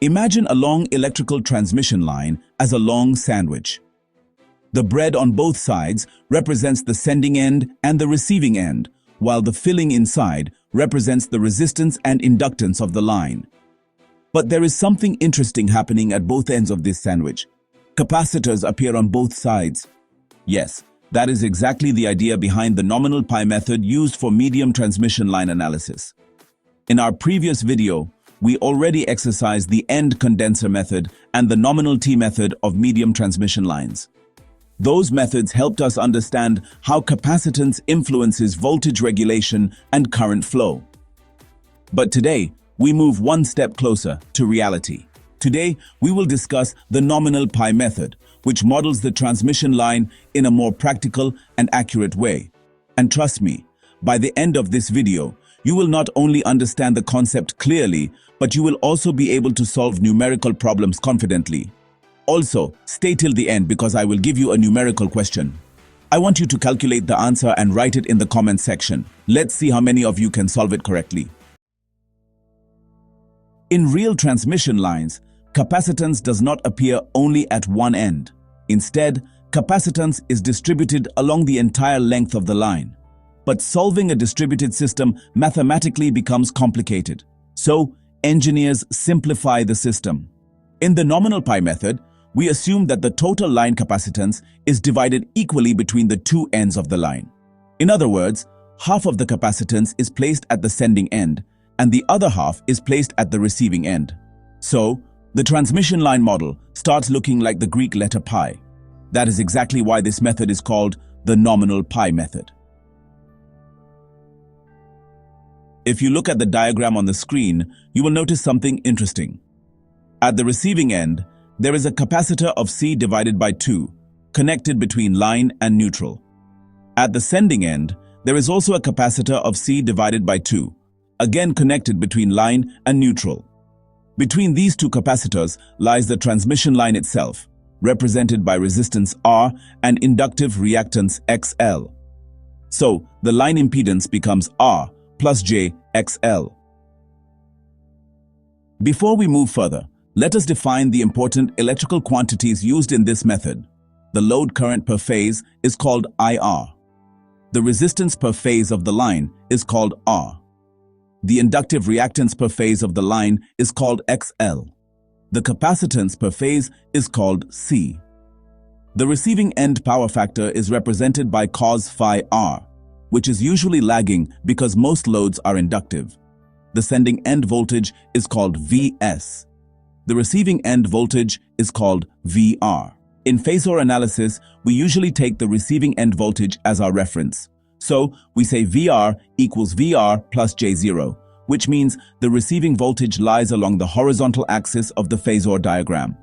Imagine a long electrical transmission line as a long sandwich. The bread on both sides represents the sending end and the receiving end, while the filling inside represents the resistance and inductance of the line. But there is something interesting happening at both ends of this sandwich. Capacitors appear on both sides. Yes, that is exactly the idea behind the nominal pi method used for medium transmission line analysis. In our previous video, we already exercised the end condenser method and the nominal T method of medium transmission lines. Those methods helped us understand how capacitance influences voltage regulation and current flow. But today, we move one step closer to reality. Today, we will discuss the nominal pi method, which models the transmission line in a more practical and accurate way. And trust me, by the end of this video, you will not only understand the concept clearly, but you will also be able to solve numerical problems confidently. Also, stay till the end because I will give you a numerical question. I want you to calculate the answer and write it in the comment section. Let's see how many of you can solve it correctly. In real transmission lines, capacitance does not appear only at one end. Instead, capacitance is distributed along the entire length of the line. But solving a distributed system mathematically becomes complicated. So, engineers simplify the system. In the nominal pi method, we assume that the total line capacitance is divided equally between the two ends of the line. In other words, half of the capacitance is placed at the sending end, and the other half is placed at the receiving end. So, the transmission line model starts looking like the Greek letter pi. That is exactly why this method is called the nominal pi method. If you look at the diagram on the screen, you will notice something interesting. At the receiving end, there is a capacitor of C divided by 2, connected between line and neutral. At the sending end, there is also a capacitor of C divided by 2, again connected between line and neutral. Between these two capacitors lies the transmission line itself, represented by resistance R and inductive reactance XL. So, the line impedance becomes R plus J XL. Before we move further, let us define the important electrical quantities used in this method. The load current per phase is called IR. The resistance per phase of the line is called R. The inductive reactance per phase of the line is called XL. The capacitance per phase is called C. The receiving end power factor is represented by cos phi R, which is usually lagging because most loads are inductive. The sending end voltage is called Vs. The receiving end voltage is called VR. In Phasor analysis, we usually take the receiving end voltage as our reference. So, we say VR equals VR plus J0, which means the receiving voltage lies along the horizontal axis of the Phasor diagram.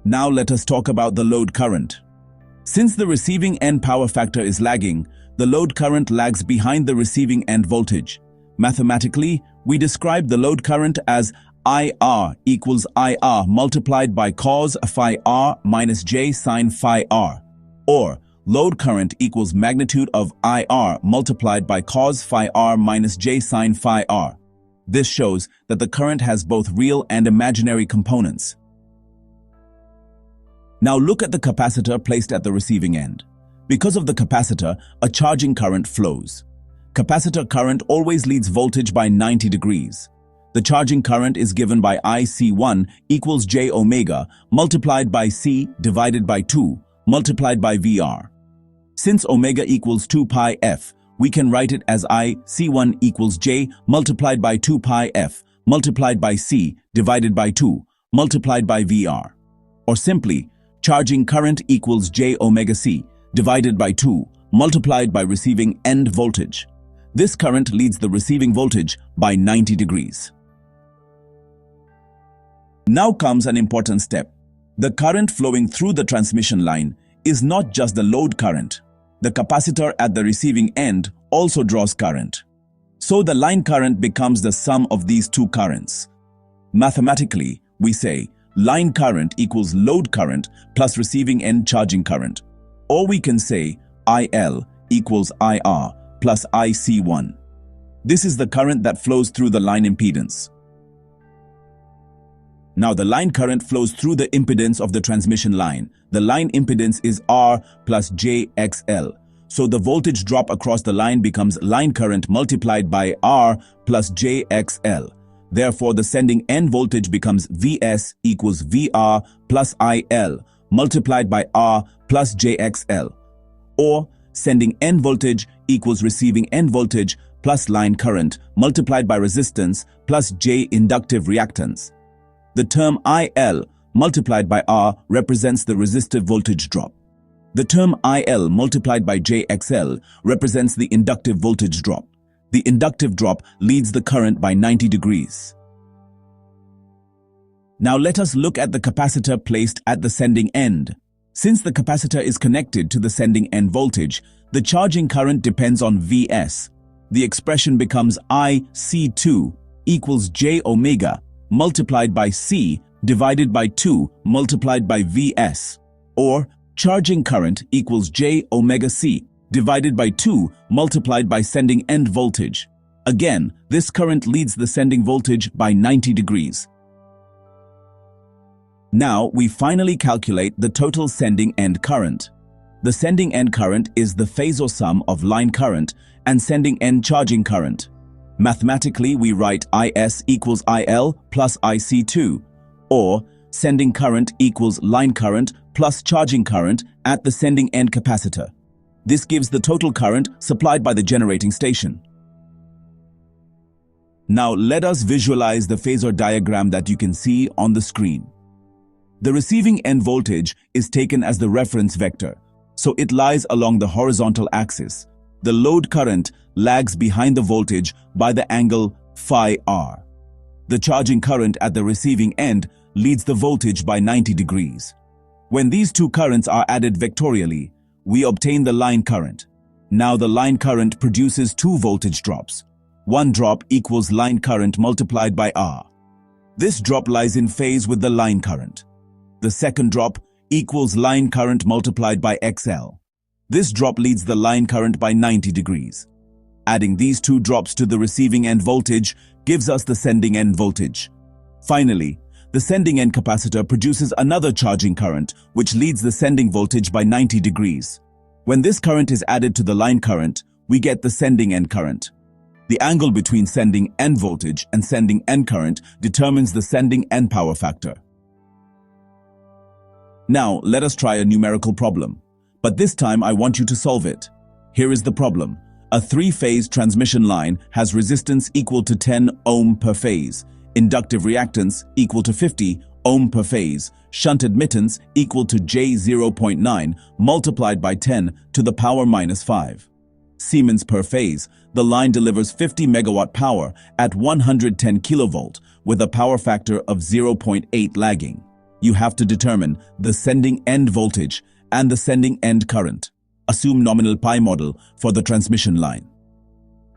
Now let us talk about the load current. Since the receiving end power factor is lagging, the load current lags behind the receiving end voltage. Mathematically, we describe the load current as IR equals IR multiplied by cos phi R minus J sin phi R, or load current equals magnitude of IR multiplied by cos phi R minus J sin phi R. This shows that the current has both real and imaginary components. Now look at the capacitor placed at the receiving end. Because of the capacitor, a charging current flows. Capacitor current always leads voltage by 90 degrees. The charging current is given by IC1 equals J omega multiplied by C divided by 2 multiplied by VR. Since omega equals 2 pi f, we can write it as IC1 equals J multiplied by 2 pi f multiplied by C divided by 2 multiplied by VR. Or simply, charging current equals J omega C divided by 2 multiplied by receiving end voltage. This current leads the receiving voltage by 90 degrees. Now comes an important step. The current flowing through the transmission line is not just the load current. The capacitor at the receiving end also draws current. So the line current becomes the sum of these two currents. Mathematically, we say line current equals load current plus receiving end charging current. Or we can say IL equals IR plus IC1. This is the current that flows through the line impedance. Now the line current flows through the impedance of the transmission line. The line impedance is R plus JXL. So the voltage drop across the line becomes line current multiplied by R plus JXL. Therefore, the sending end voltage becomes Vs equals VR plus IL multiplied by R plus JXL. Or sending end voltage equals receiving end voltage plus line current multiplied by resistance plus J inductive reactance. The term IL multiplied by R represents the resistive voltage drop. The term IL multiplied by JXL represents the inductive voltage drop. The inductive drop leads the current by 90 degrees. Now let us look at the capacitor placed at the sending end. Since the capacitor is connected to the sending end voltage, the charging current depends on Vs. The expression becomes IC2 equals J omega multiplied by C divided by 2 multiplied by Vs, or charging current equals J omega C divided by 2 multiplied by sending end voltage. Again, this current leads the sending voltage by 90 degrees. Now we finally calculate the total sending end current. The sending end current is the Phasor sum of line current and sending end charging current. Mathematically, we write IS equals IL plus IC2, or sending current equals line current plus charging current at the sending end capacitor. This gives the total current supplied by the generating station. Now let us visualize the Phasor diagram that you can see on the screen. The receiving end voltage is taken as the reference vector, so it lies along the horizontal axis. The load current lags behind the voltage by the angle phi r. The charging current at the receiving end leads the voltage by 90 degrees. When these two currents are added vectorially, we obtain the line current. Now the line current produces two voltage drops. One drop equals line current multiplied by R. This drop lies in phase with the line current. The second drop equals line current multiplied by XL. This drop leads the line current by 90 degrees. Adding these two drops to the receiving end voltage gives us the sending end voltage. Finally, the sending end capacitor produces another charging current, which leads the sending voltage by 90 degrees. When this current is added to the line current, we get the sending end current. The angle between sending end voltage and sending end current determines the sending end power factor. Now, let us try a numerical problem. But this time I want you to solve it. Here is the problem. A three-phase transmission line has resistance equal to 10 ohm per phase, inductive reactance equal to 50 ohm per phase, shunt admittance equal to J0.9 multiplied by 10 to the power minus 5 Siemens per phase. The line delivers 50 megawatt power at 110 kilovolt with a power factor of 0.8 lagging. You have to determine the sending end voltage and the sending end current. Assume nominal pi model for the transmission line.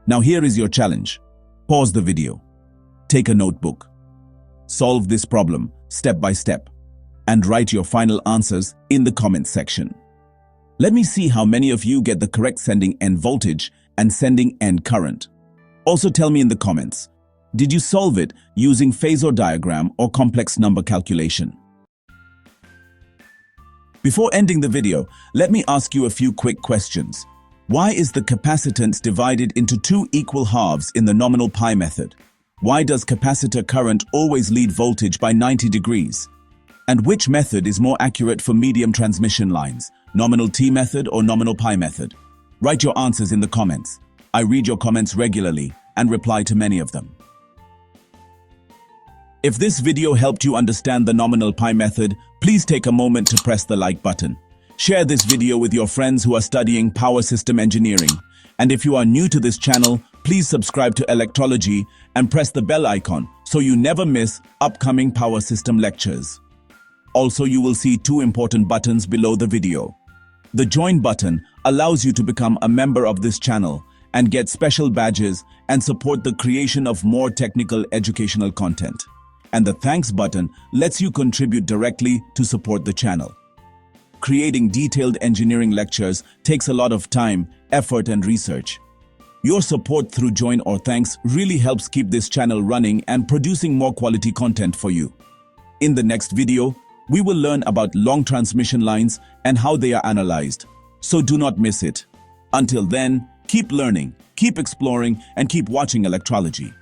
Now here is your challenge. Pause the video. Take a notebook. Solve this problem step by step and write your final answers in the comments section. Let me see how many of you get the correct sending end voltage and sending end current. Also tell me in the comments, did you solve it using Phasor diagram or complex number calculation? Before ending the video, let me ask you a few quick questions. Why is the capacitance divided into two equal halves in the nominal pi method? Why does capacitor current always lead voltage by 90 degrees? And which method is more accurate for medium transmission lines, nominal T method or nominal pi method? Write your answers in the comments. I read your comments regularly and reply to many of them. If this video helped you understand the nominal pi method, please take a moment to press the like button. Share this video with your friends who are studying power system engineering. And if you are new to this channel, please subscribe to Electrology and press the bell icon so you never miss upcoming power system lectures. Also, you will see two important buttons below the video. The join button allows you to become a member of this channel and get special badges and support the creation of more technical educational content. And the thanks button lets you contribute directly to support the channel. Creating detailed engineering lectures takes a lot of time, effort, and research. Your support through join or thanks really helps keep this channel running and producing more quality content for you. In the next video, we will learn about long transmission lines and how they are analyzed. So do not miss it. Until then, keep learning, keep exploring, and keep watching Electrology.